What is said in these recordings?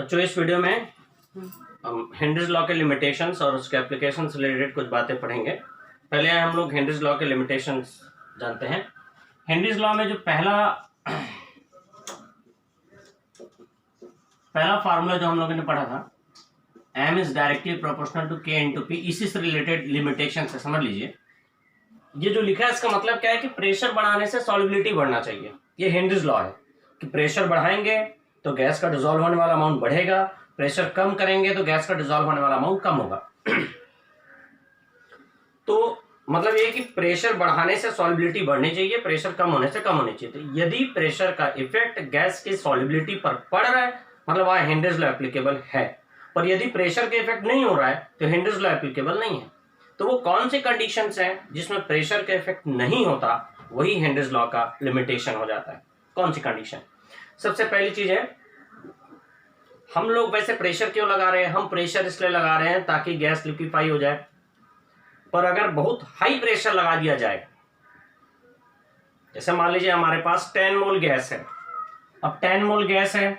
बच्चों इस वीडियो में हम हेनरीज लॉ के लिमिटेशंस और उसके एप्लीकेशन से रिलेटेड कुछ बातें पढ़ेंगे। पहले हम लोग हेनरीज लॉ के लिमिटेशंस जानते हैं। हेनरीज लॉ में जो पहला फार्मूला जो हम लोगों ने पढ़ा था, m is directly proportional to k into p, इसी से रिलेटेड लिमिटेशन है। समझ लीजिए, ये जो लिखा है इसका मतलब क्या है कि प्रेशर बढ़ाने से सॉल्युबिलिटी बढ़ना चाहिए। ये हेनरीज लॉ है कि प्रेशर बढ़ाएंगे तो गैस का डिसॉल्व होने वाला अमाउंट बढ़ेगा, प्रेशर कम करेंगे तो गैस का डिसॉल्व होने वाला अमाउंट कम होगा। तो मतलब ये कि प्रेशर बढ़ाने से सॉल्युबिलिटी बढ़नी चाहिए, प्रेशर कम होने से कम होनी चाहिए। तो यदि प्रेशर का इफेक्ट गैस की सॉल्युबिलिटी पर पड़ रहा है, मतलब वहां हेनरीज लॉ एप्लीकेबल है। पर यदि प्रेशर के इफेक्ट नहीं हो रहा है तो हेनरीज लॉ एप्लीकेबल नहीं है। तो वो कौन सी कंडीशंस हैं जिसमें प्रेशर का इफेक्ट नहीं होता, वही हेनरीज लॉ का लिमिटेशन हो जाता है। कौन सी कंडीशन? सबसे पहली चीज है, हम लोग वैसे प्रेशर क्यों लगा रहे हैं? हम प्रेशर इसलिए लगा रहे हैं ताकि गैस लिक्विफाई हो जाए। पर अगर बहुत हाई प्रेशर लगा दिया जाए, जैसे मान लीजिए हमारे पास 10 मोल गैस है। अब 10 मोल गैस है,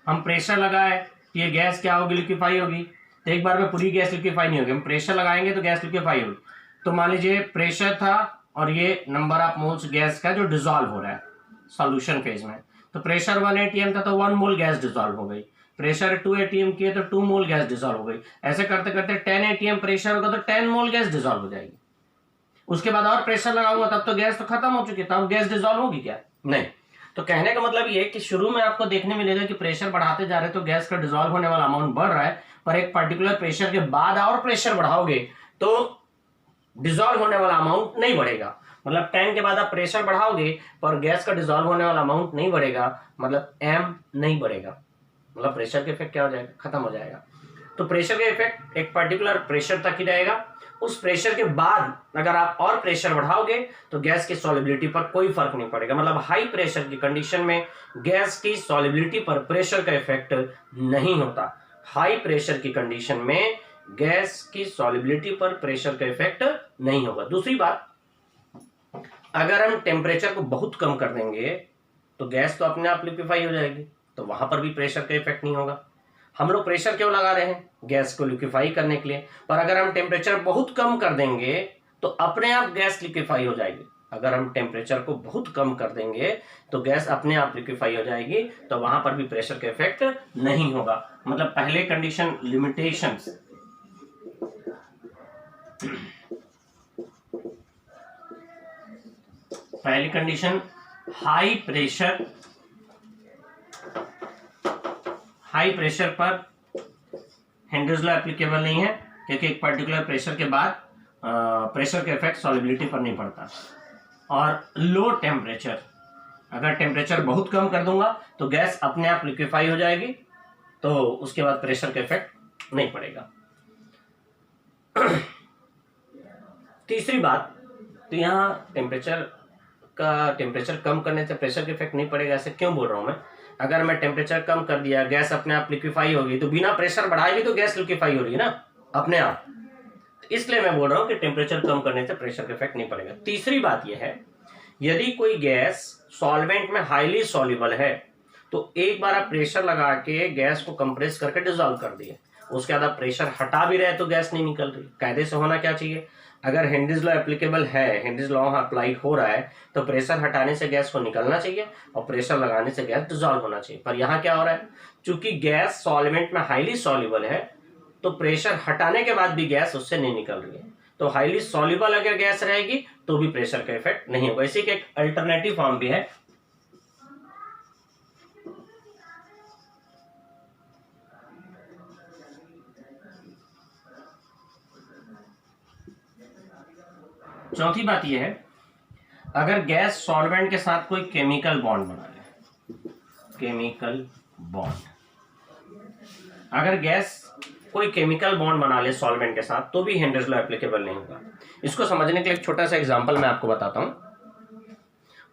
हम प्रेशर लगाए, ये गैस क्या होगी? लिक्विफाई होगी। तो एक बार में पूरी गैस लिक्विफाई नहीं होगी, हम प्रेशर लगाएंगे तो गैस लिक्विफाई होगी। तो मान लीजिए प्रेशर था और ये नंबर ऑफ मोल्स गैस का जो डिसॉल्व हो रहा है सॉल्यूशन फेज में। तो प्रेशर 1 atm था तो 1 मोल गैस डिसॉल्व हो गई। प्रेशर 2 atm किए तो 2 मोल गैस डिसॉल्व हो गई। ऐसे करते करते 10 atm प्रेशर होगा तो 10 मोल गैस डिसॉल्व हो जाएगी। उसके बाद और प्रेशर लगाऊंगा तब तो गैस तो खत्म हो चुकी है, तब गैस डिसॉल्व होगी क्या? नहीं। तो कहने का मतलब ये कि शुरू में आपको देखने मिलेगा कि प्रेशर बढ़ाते जा रहे तो गैस का डिसॉल्व होने वाला अमाउंट बढ़ रहा है, पर एक पर्टिकुलर प्रेशर के बाद और प्रेशर बढ़ाओगे तो डिसॉल्व होने वाला अमाउंट नहीं बढ़ेगा। मतलब 10 के बाद आप प्रेशर बढ़ाओगे पर गैस का डिसॉल्व होने वाला अमाउंट नहीं बढ़ेगा, मतलब m नहीं बढ़ेगा, मतलब प्रेशर के इफेक्ट क्या हो जाएगा? खत्म हो जाएगा। तो प्रेशर का इफेक्ट एक पर्टिकुलर प्रेशर तक ही रहेगा। उस प्रेशर के बाद अगर आप और प्रेशर बढ़ाओगे तो गैस की सॉल्युबिलिटी पर कोई फर्क नहीं पड़ेगा। मतलब हाई प्रेशर की कंडीशन में गैस की सॉल्युबिलिटी पर प्रेशर का इफेक्ट नहीं होता। हाई प्रेशर की कंडीशन में गैस की सॉल्युबिलिटी पर प्रेशर का इफेक्ट नहीं होगा। दूसरी बात, अगर हम टेम्परेचर को बहुत कम कर देंगे तो गैस तो अपने आप लिक्विफाई हो जाएगी, तो वहां पर भी प्रेशर का इफेक्ट नहीं होगा। हम लोग प्रेशर क्यों लगा रहे हैं? गैस को लिक्विफाई करने के लिए। पर अगर हम टेम्परेचर बहुत कम कर देंगे तो अपने आप गैस लिक्विफाई हो जाएगी। अगर हम टेम्परेचर को बहुत कम कर देंगे तो गैस अपने आप लिक्विफाई हो जाएगी, तो वहां पर भी प्रेशर का इफेक्ट नहीं होगा। मतलब पहले कंडीशन लिमिटेशंस, पहली कंडीशन हाई प्रेशर पर हेनरीज लॉ एप्लीकेबल नहीं है, क्योंकि एक पर्टिकुलर प्रेशर के बाद प्रेशर का इफेक्ट सॉल्युबिलिटी पर नहीं पड़ता। और लो टेम्परेचर, अगर टेम्परेचर बहुत कम कर दूंगा तो गैस अपने आप लिक्विफाई हो जाएगी, तो उसके बाद प्रेशर का इफेक्ट नहीं पड़ेगा। तीसरी बात, तो यहाँ टेम्परेचर कम करने से प्रेशर का इफेक्ट नहीं पड़ेगा, ऐसे क्यों बोल रहा हूं मैं? अगर मैं टेम्परेचर कम कर दिया, गैस अपने आप लिक्विफाई होगी, तो बिना प्रेशर बढ़ाए भी तो गैस लिक्विफाई हो रही है ना अपने आप। इसलिए मैं बोल रहा हूं कि टेम्परेचर कम करने से प्रेशर का इफेक्ट नहीं पड़ेगा। तीसरी बात यह है, यदि कोई गैस सॉल्वेंट में हाईली सॉल्युबल है तो एक बार आप प्रेशर लगा के गैस को कंप्रेस करके डिसॉल्व कर दिए, उसके बाद आप प्रेशर हटा भी रहे तो गैस नहीं निकल रही। कायदे से होना क्या चाहिए? अगर हेनरीज लॉ एप्लीकेबल है, हेनरीज लॉ अप्लाई हो रहा है, तो प्रेशर हटाने से गैस को निकलना चाहिए और प्रेशर लगाने से गैस डिसॉल्व होना चाहिए। पर यहाँ क्या हो रहा है, चूंकि गैस सॉल्वेंट में हाईली सॉल्युबल है तो प्रेशर हटाने के बाद भी गैस उससे नहीं निकल रही है। तो हाईली सॉल्युबल अगर गैस रहेगी तो भी प्रेशर का इफेक्ट नहीं होगा। इसी का एक अल्टरनेटिव फॉर्म भी है, चौथी बात यह है, अगर गैस सॉल्वेंट के साथ कोई केमिकल बॉन्ड बना ले, केमिकल बॉन्ड, अगर गैस कोई केमिकल बॉन्ड बना ले सॉल्वेंट के साथ तो भी हेनरीज लॉ एप्लीकेबल नहीं होगा। इसको समझने के लिए एक छोटा सा एग्जांपल मैं आपको बताता हूं।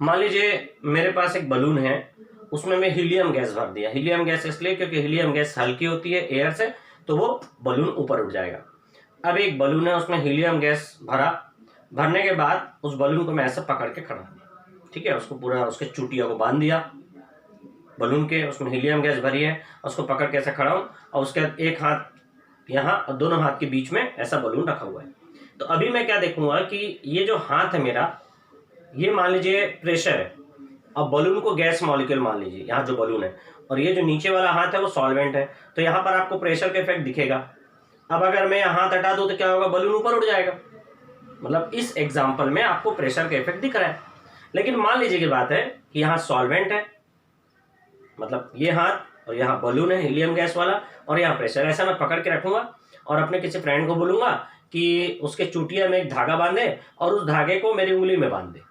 मान लीजिए मेरे पास एक बलून है, उसमें मैं हीलियम गैस भर दिया। हीलियम गैस इसलिए क्योंकि हीलियम गैस हल्की होती है एयर से, तो वो बलून ऊपर उठ जाएगा। अब एक बलून है, उसमें हीलियम गैस भरने के बाद उस बलून को मैं ऐसे पकड़ के खड़ा, ठीक है, उसको पूरा उसके चूटियों को बांध दिया। बलून के, उसमें हीलियम गैस भरी है, उसको पकड़ के ऐसे खड़ा हूँ और उसके एक हाथ यहाँ और दोनों हाथ के बीच में ऐसा बलून रखा हुआ है। तो अभी मैं क्या देखूंगा कि ये जो हाथ है मेरा, ये मान लीजिए प्रेशर है, अब बलून को गैस मॉलिक्यूल मान लीजिए, यहाँ जो बलून है, और ये जो नीचे वाला हाथ है वो सॉल्वेंट है, तो यहाँ पर आपको प्रेशर का इफेक्ट दिखेगा। अब अगर मैं यहाँ हाथ हटा दूं तो क्या होगा, बलून ऊपर उड़ जाएगा। मतलब इस एग्जाम्पल में आपको प्रेशर का इफेक्ट दिख रहा है। लेकिन मान लीजिए की बात है कि यहाँ सॉल्वेंट है, मतलब ये हाथ और यहाँ बलून है हीलियम गैस वाला, और यहाँ प्रेशर। ऐसा मैं पकड़ के रखूंगा और अपने किसी फ्रेंड को बोलूंगा कि उसके चूटिया में एक धागा बांधे और उस धागे को मेरी उंगली में बांध दे,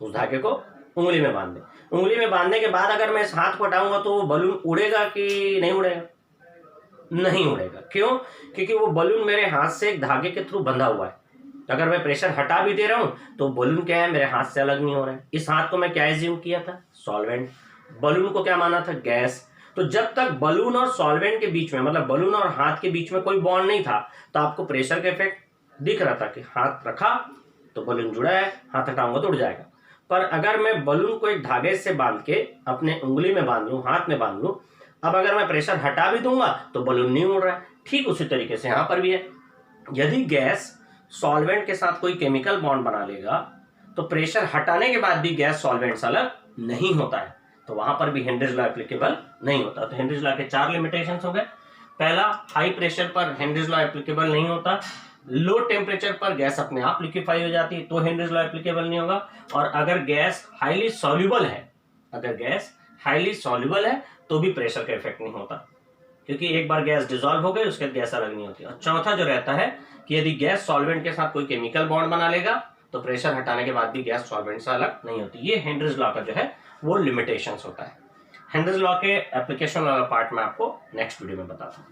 उस धागे को उंगली में बांध दे। उंगली में बांधने के बाद अगर मैं इस हाथ को हटाऊंगा तो वो बलून उड़ेगा कि नहीं उड़ेगा? नहीं उड़ेगा। क्यों? क्योंकि वो बलून मेरे हाथ से एक धागे के थ्रू बंधा हुआ है। अगर मैं प्रेशर हटा भी दे रहा हूं तो बलून क्या है, मेरे हाथ से अलग नहीं हो रहा है। इस हाथ को मैं क्या एज्यूम किया था, सॉल्वेंट। बलून को क्या माना था, गैस। तो जब तक बलून और सॉल्वेंट के बीच में, मतलब बलून और हाथ के बीच में कोई बॉन्ड नहीं था, तो आपको प्रेशर का इफेक्ट दिख रहा था कि हाथ रखा तो बलून जुड़ा है, हाथ हटाऊंगा तो उड़ जाएगा। पर अगर मैं बलून को एक धागे से बांध के अपने उंगली में बांध लूं, हाथ में बांध लूं, अब अगर मैं प्रेशर हटा भी दूंगा तो बलून नहीं उड़ रहा है। ठीक उसी तरीके से यहां पर भी है। यदि गैस सॉल्वेंट के साथ कोई केमिकल बॉन्ड बना लेगा तो प्रेशर हटाने के बाद भी गैस सॉल्वेंट से अलग नहीं होता है, तो वहां पर भी हेनरीज लॉ एप्लीकेबल नहीं होता। तो हेनरीज लॉ के 4 लिमिटेशंस हो गए। पहला, हाई प्रेशर पर हेनरीज लॉ एप्लीकेबल नहीं होता। लो टेम्परेचर पर गैस अपने आप लिक्विफाई हो जाती है तो हेनरीज लॉ एप्लीकेबल नहीं होगा। और अगर गैस हाईली सॉल्युबल है, अगर गैस हाईली सॉल्युबल है तो भी प्रेशर का इफेक्ट नहीं होता, क्योंकि एक बार गैस डिसॉल्व हो गई उसके बाद गैस अलग नहीं होती। और चौथा जो रहता है कि यदि गैस सॉल्वेंट के साथ कोई केमिकल बॉन्ड बना लेगा तो प्रेशर हटाने के बाद भी गैस सॉल्वेंट से अलग नहीं होती। ये हेनरीज लॉ का जो है वो लिमिटेशंस होता है। हेनरीज लॉ के एप्लीकेशन वाला पार्ट में आपको नेक्स्ट वीडियो में बताता हूँ।